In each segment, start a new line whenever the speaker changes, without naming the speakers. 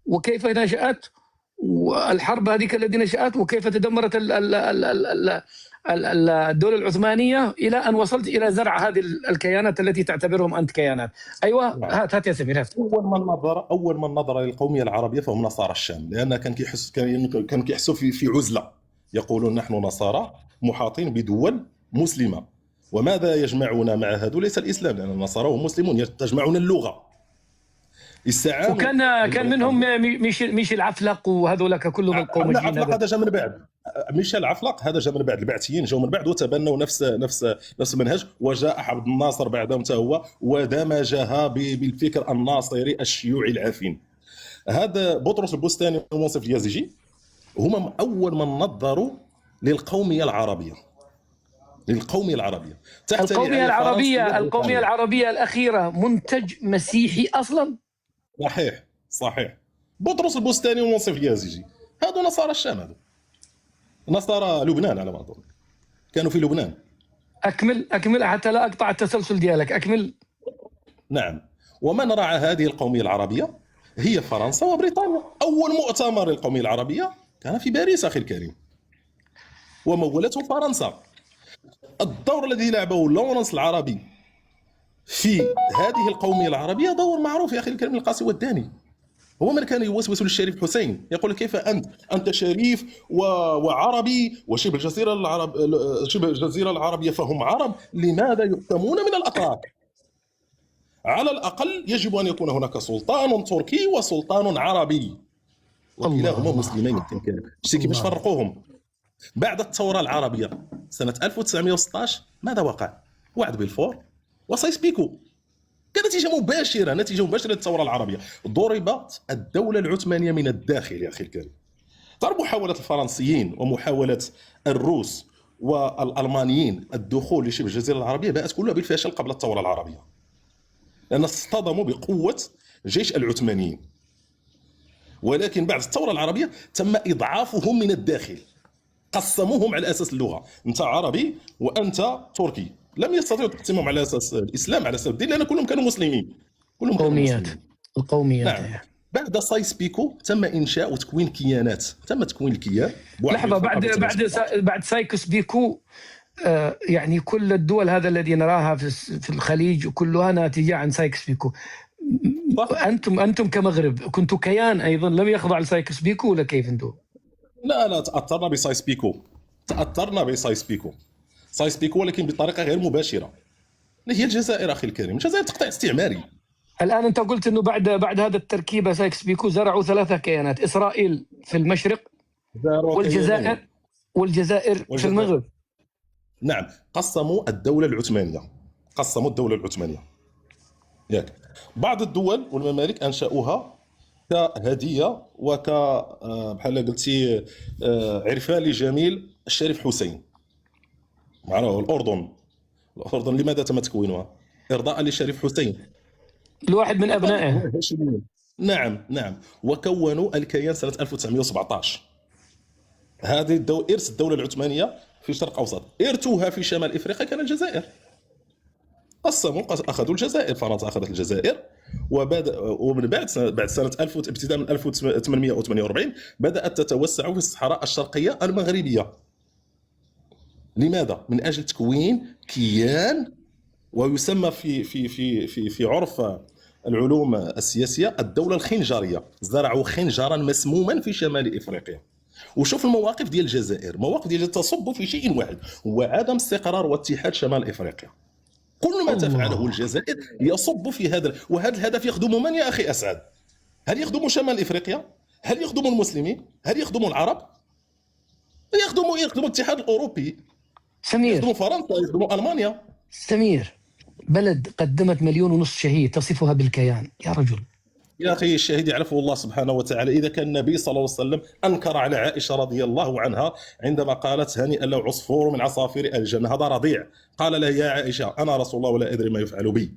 وكيف نشأت، والحرب هذيك التي نشأت، وكيف تدمرت الدولة العثمانية إلى أن وصلت إلى زرع هذه الكيانات التي تعتبرهم أنت كيانات. أيوة، هات يا سمير.
أول من نظر للقومية العربية فهم نصارى الشام، لأن كان كيحسوا في عزلة، يقولون نحن نصارى محاطين بدول مسلمة، وماذا يجمعنا مع هذو؟ ليس الإسلام، لأن النصارى هم مسلمون، تجمعنا اللغة.
وكان منهم ميشيل عفلق وهذولك كلهم القوميين.
عفلق هذا جاء من بعد، ميشيل عفلق هذا جاء من بعد، البعثيين جاءوا من بعد وتبنوا نفس المنهج، وجاء عبد الناصر بعدهم حتى هو ودمجها بالفكر الناصري الشيوعي العفين. هذا بطرس البستاني ومنصف اليازجي هما أول من نظروا للقومية العربية. القومية
العربية الأخيرة منتج مسيحي أصلا.
صحيح. بطرس البستاني ومنصف اليازجي هذو نصارى الشام، هذو نصارى لبنان على ما أظن، كانوا في لبنان.
أكمل حتى لا أقطع التسلسل ديالك، أكمل.
نعم. ومن رعى هذه القومية العربية هي فرنسا وبريطانيا. أول مؤتمر للقومية العربية كان في باريس أخي الكريم، ومولته فرنسا. الدور الذي لعبه لورنس العربي في هذه القومية العربية دور معروف يا أخي الكريم، القاسي والداني. هو من كان يوسوس للشريف حسين، يقول كيف أنت شريف وعربي وشبه الجزيرة العربية فهم عرب، لماذا يحكمون من الأتراك؟ على الأقل يجب أن يكون هناك سلطان تركي وسلطان عربي، وكلاهما مسلمين. كيفاش فرقوهم؟ بعد الثورة العربية سنة 1916 ماذا وقع؟ وعد بلفور وسايس بيكو، كنتيجة مباشرة للثورة العربية. ضربت الدولة العثمانية من الداخل يا أخي الكريم. ترى محاولة الفرنسيين ومحاولة الروس والألمانيين الدخول لشبه الجزيرة العربية باءت كلها بالفشل قبل الثورة العربية، لأن اصطدموا بقوة جيش العثمانيين. ولكن بعد الثورة العربية تم إضعافهم من الداخل، قسموهم على أساس اللغة، أنت عربي وأنت تركي. لم يستطيعوا تقسيمهم على أساس الإسلام، على أساس الدين، لأن كلهم كانوا مسلمين،
القوميات.
نعم. بعد سايس بيكو تم إنشاء وتكوين كيانات، تم تكوين الكيان.
لحظة، بعد سايكس بيكو يعني كل الدول هذا الذي نراها في الخليج كلها ناتجة عن سايكس بيكو. أنتم كمغرب كنتوا كيان أيضا لم يخضع لسايكس بيكو، ولا كيف أنتم؟
لا تأثرنا بسايس بيكو، ولكن بطريقة غير مباشرة. هي الجزائر أخي الكريم، الجزائر تقطيع استعماري.
الآن أنت قلت أنه بعد هذا التركيبة سايكس بيكو زرعوا 3 كيانات: إسرائيل في المشرق، والجزائر في المغرب.
نعم، قسموا الدولة العثمانية. ياك بعض الدول والممالك أنشأوها كهدية بحال قلتي عرفان لجميل الشريف حسين. معنا الأردن لماذا تم تكوينها؟ إرضاء للشريف حسين،
الواحد من أبنائه.
نعم. وكونوا الكيان سنة 1917. هذه إرث الدولة العثمانية في الشرق الأوسط. إرثها في شمال إفريقيا كان الجزائر. أخذوا الجزائر، فرنسا أخذت الجزائر، ومن بعد سنة ابتداء من 1848 بدأت تتوسع في الصحراء الشرقية المغربية. لماذا؟ من أجل تكوين كيان، ويسمى في عرف العلوم السياسية الدولة الخنجرية. زرعوا خنجرا مسموما في شمال إفريقيا. وشوف المواقف ديال الجزائر، تصب في شيء واحد، هو عدم استقرار واتحاد شمال إفريقيا. كل ما تفعله الجزائر يصب في هذا، وهذا الهدف يخدم من يا أخي أسعد؟ هل يخدم شمال إفريقيا؟ هل يخدم المسلمين؟ هل يخدم العرب؟ يخدم الاتحاد الأوروبي،
سمير،
يخدم فرنسا، يخدم ألمانيا.
سمير، بلد قدمت 1.5 مليون شهيد تصفها بالكيان يا رجل.
يا أخي الشهيد يعرفه الله سبحانه وتعالى. إذا كان النبي صلى الله عليه وسلم أنكر على عائشة رضي الله عنها عندما قالت هنيئا له عصفور من عصافير الجنة، هذا رضيع، قال لها يا عائشة أنا رسول الله ولا أدري ما يفعل بي.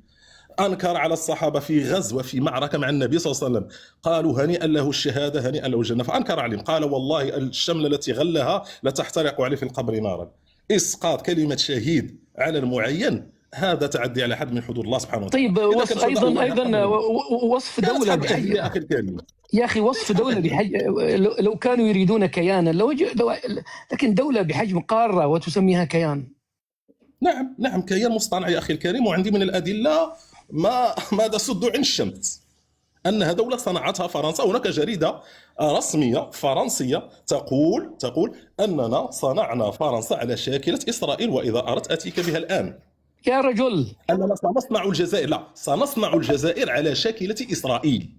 أنكر على الصحابة في غزوة في معركة مع النبي صلى الله عليه وسلم، قالوا هنيئا له الشهادة هنيئا له الجنة، فأنكر عليهم، قال والله الشملة التي غلها لتحترق عليه في القبر نارا. إسقاط كلمة شهيد على المعين هذا تعدي على حد من حدود الله سبحانه وتعالى.
طيب، وصف أيضا وصف دولة
يا أخي الكريم،
يا أخي وصف دولة بحجم، لو كانوا يريدون كيانا لكن دولة بحجم قارة وتسميها كيان.
نعم كيان مصطنع يا أخي الكريم، وعندي من الأدلة ما تسد عن الشمس أنها دولة صنعتها فرنسا. هناك جريدة رسمية فرنسية تقول أننا صنعنا فرنسا على شاكلة إسرائيل، وإذا أردت أتيك بها الآن.
يا رجل،
أننا سنصنع الجزائر، لا سنصنع الجزائر على شاكلة إسرائيل.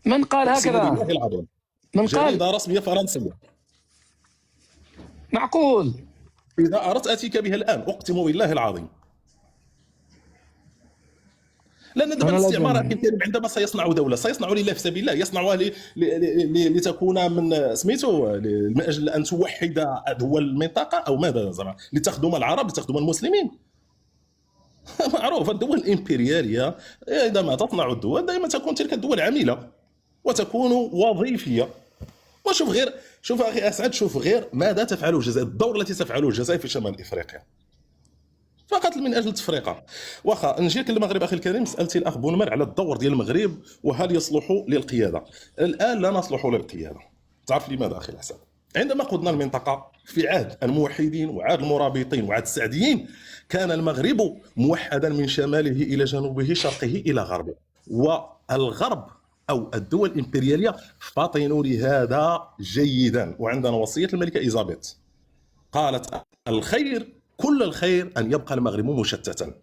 من قال هكذا؟
بالله العظيم،
من قال؟
جريدة رسمية فرنسية.
معقول؟
إذا أردت أتيك بها الآن، أقسم بالله العظيم. لأن دابا الاستعمار عندما سيصنع دولة سيصنع لله في سبيل الله، يصنعها لتكون من سميتو من أجل أن توحد دول المنطقة، أو ماذا زعما لتخدم العرب، لتخدم المسلمين. معروف الدول الإمبريالية عندما تصنع الدول دائما تكون تلك الدول عميلة وتكون وظيفية. شوف أخي أسعد، شوف غير ماذا تفعله الجزائر، الدور التي تفعله الجزائر في شمال إفريقيا فقط من اجل التفرقه. واخا نجيك للمغرب اخي الكريم، سالتي الاخ بونمر على الدور ديال المغرب وهل يصلح للقياده. الان لا نصلح للقياده. تعرف لماذا اخي الحسن؟ عندما قدنا المنطقه في عهد الموحدين وعهد المرابطين وعهد السعديين، كان المغرب موحدا من شماله الى جنوبه، شرقه الى غربه، والغرب او الدول الامبرياليه فطنوا لهذا جيدا. وعندنا وصيه الملكه ايزابيث قالت كل الخير أن يبقى المغرب مشتتا.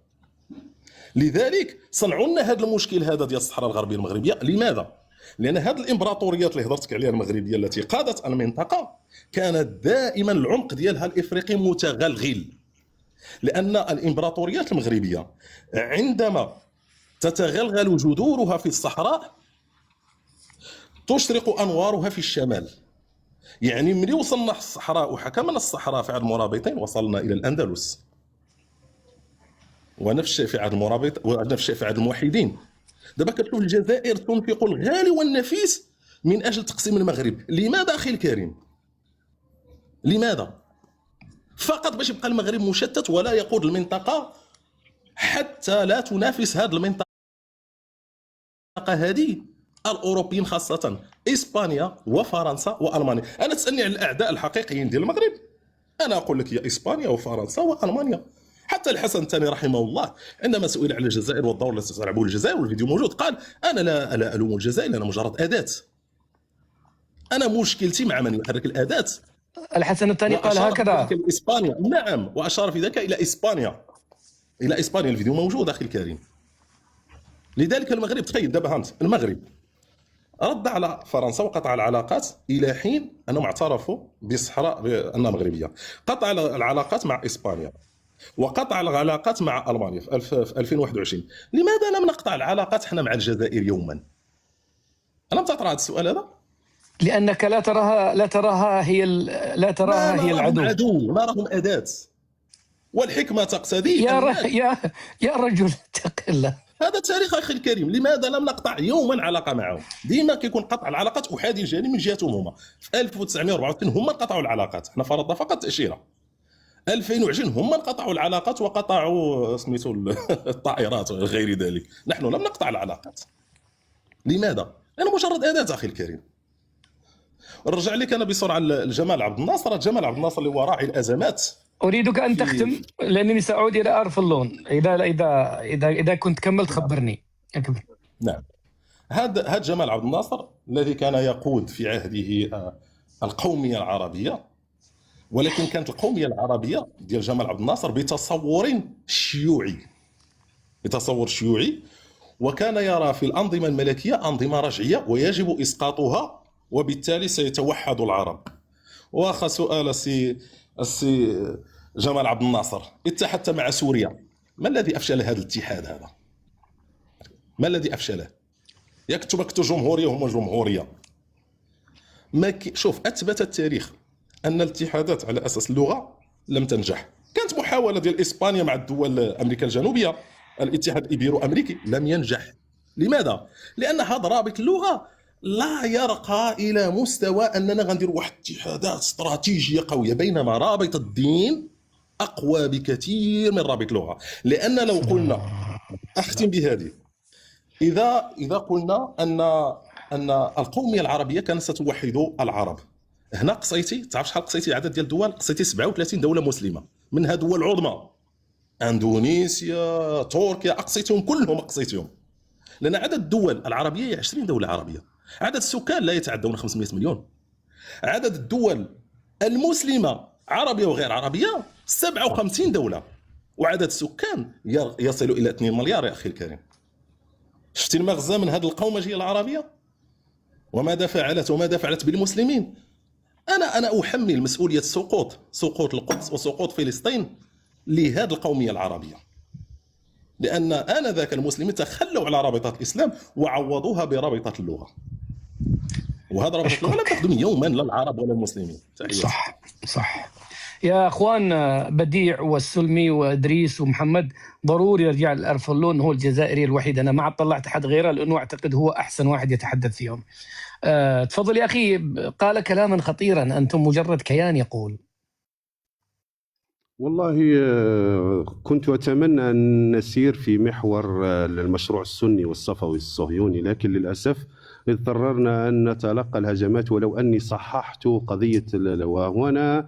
لذلك صنعوا لنا هذا المشكل هذا ديال الصحراء الغربية المغربية. لماذا؟ لأن هذه الإمبراطوريات اللي هضرتك عليها المغربية التي قادت المنطقة كانت دائما العمق ديالها الإفريقي متغلغل. لأن الإمبراطوريات المغربية عندما تتغلغل جذورها في الصحراء تشرق أنوارها في الشمال. يعني ملي وصلنا الصحراء وحكمنا الصحراء في عهد المرابطين وصلنا الى الاندلس، ونفس الشيء في عهد المرابط، ونفس الشيء في عهد الموحدين. دابا كتشوف الجزائر تنفق الغالي والنفيس من اجل تقسيم المغرب. لماذا اخي الكريم؟ لماذا؟ فقط باش يبقى المغرب مشتت ولا يقود المنطقه حتى لا تنافس هذه المنطقه هذه الاوروبيين، خاصه اسبانيا وفرنسا والمانيا. انا تسالني عن الاعداء الحقيقيين ديال المغرب، انا اقول لك هي اسبانيا وفرنسا والمانيا. حتى الحسن الثاني رحمه الله عندما سئل على الجزائر والدور الذي تلعبه الجزائر والفيديو موجود، قال انا لا الوم الجزائر، انا مجرد اداه، انا مشكلتي مع من يحرك الاداه.
الحسن الثاني قال هكذا.
اسبانيا، نعم، واشار في ذلك الى اسبانيا، الفيديو موجود اخي الكريم. لذلك المغرب، تخيل دابا انت المغرب رد على فرنسا وقطع العلاقات الى حين انهم اعترفوا بالصحراء بانها مغربيه. قطع العلاقات مع اسبانيا وقطع العلاقات مع المانيا في 2021. لماذا لم نقطع العلاقات احنا مع الجزائر يوما؟ ألم تطرح هذا السؤال هذا؟
لانك لا تراها هي العدو.
نراهم اداه، والحكمه تقتضي
يا رجل اتق الله.
هذا تاريخ اخي الكريم. لماذا لم نقطع يوما علاقه معهم؟ ديما كيكون قطع العلاقات احادي الجانب من جهتهم هما. في 1964 هما قطعوا العلاقات، حنا فرضنا فقط تاشيره. 2020 هما قطعوا العلاقات وقطعوا سميتو الطائرات وغير ذلك. نحن لم نقطع العلاقات. لماذا؟ لأنه مجرد اداه اخي الكريم. نرجع لك انا بسرعه لجمال عبد الناصر. جمال عبد الناصر اللي هو راعي الازمات.
اريدك ان تختم لانني ساعود الى اعرف اللون. اذا كنت كملت خبرني.
نعم، هذا جمال عبد الناصر الذي كان يقود في عهده القوميه العربيه، ولكن كانت القوميه العربيه ديال جمال عبد الناصر بتصور شيوعي، وكان يرى في الانظمه الملكيه انظمه رجعيه ويجب اسقاطها، وبالتالي سيتوحد العرب. واخا سؤال السي جمال عبد الناصر، اتحدت مع سوريا، ما الذي افشل هذا الاتحاد هذا؟ ما الذي افشله؟ يكتب جمهوريه هم جمهوريه. شوف، اثبت التاريخ ان الاتحادات على اساس اللغه لم تنجح. كانت محاوله ديال اسبانيا مع الدول امريكا الجنوبيه، الاتحاد الإيبيرو امريكي، لم ينجح. لماذا؟ لان هذا رابط اللغه لا يرقى الى مستوى اننا غندير واحد اتحادات استراتيجيه قويه، بينما رابط الدين اقوى بكثير من رابط اللغه. لان لو قلنا، اختم بهذه، اذا قلنا ان ان القوميه العربيه كانت ستوحد العرب. هنا قصيتي، تعرف شحال قصيتي عدد ديال الدول؟ قصيتي 37 دوله مسلمه، منها دول عظمى، اندونيسيا، تركيا، اقصيتهم كلهم، اقصيتهم. لان عدد الدول العربيه هي 20 دوله عربيه، عدد السكان لا يتعدون 500 مليون. عدد الدول المسلمه عربيه وغير عربيه 57 دوله، وعدد السكان يصل الى 2 مليار يا اخي الكريم. شفتي المغزى من هذه القومجيه العربيه وماذا فعلت وماذا فعلت بالمسلمين؟ انا احمل مسؤوليه سقوط القدس وسقوط فلسطين لهذه القوميه العربيه، لان انذاك المسلمين تخلوا على رابطه الاسلام وعوضوها برابطه اللغه، وهذا رابطه اللغه لا تخدم يوما لا العرب ولا المسلمين.
صح صح يا اخوان. بديع والسلمي وادريس ومحمد ضروري يرجع الارفلون، هو الجزائري الوحيد، انا ما عاد طلعت احد غيره لانه اعتقد هو احسن واحد يتحدث فيهم. تفضل يا اخي. قال كلاما خطيرا، انتم مجرد كيان يقول.
والله كنت أتمنى أن نسير في محور المشروع السني والصفوي الصهيوني، لكن للأسف اضطررنا أن نتلقى الهجمات، ولو أني صححت قضية وهنا